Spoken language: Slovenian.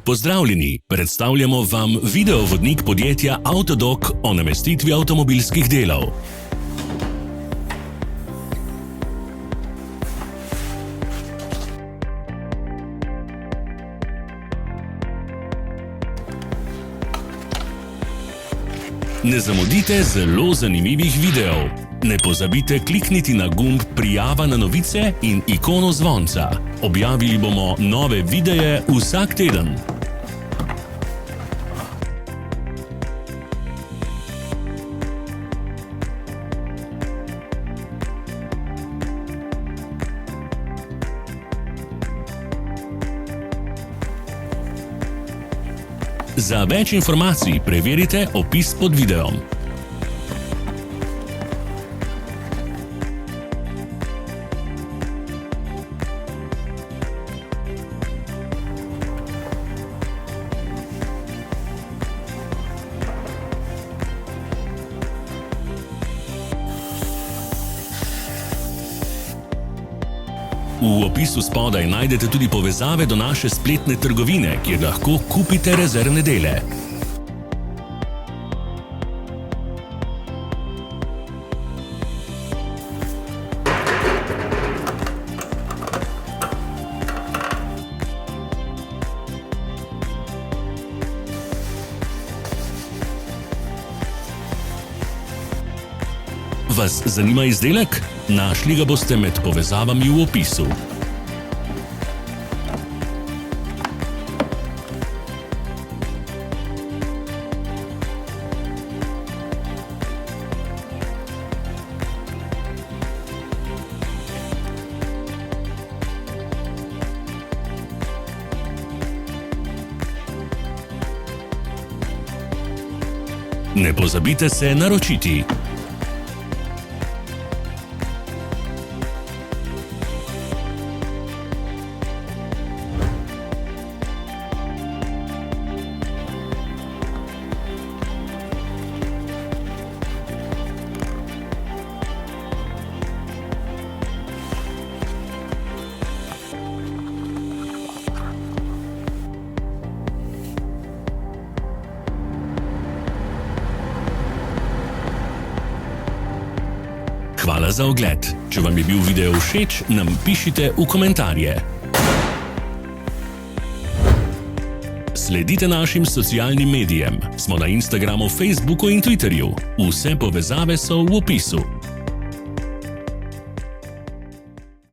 Pozdravljeni, predstavljamo vam videovodnik podjetja Avtodok o namestitvi avtomobilskih delov. Ne zamudite zelo zanimivih videov. Ne pozabite klikniti na gumb Prijava na novice in ikono zvonca. Objavili bomo nove videe vsak teden. Za več informacij preverite opis pod videom. V opisu spodaj najdete tudi povezave do naše spletne trgovine, kjer lahko kupite rezervne dele. Vas zanima izdelek? Našli ga boste med povezavami v opisu. Ne pozabite se naročiti. Hvala za ogled. Če vam je bil video všeč, nam pišite v komentarje. Sledite našim socialnim medijem. Smo na Instagramu, Facebooku in Twitterju. Vse povezave so v opisu.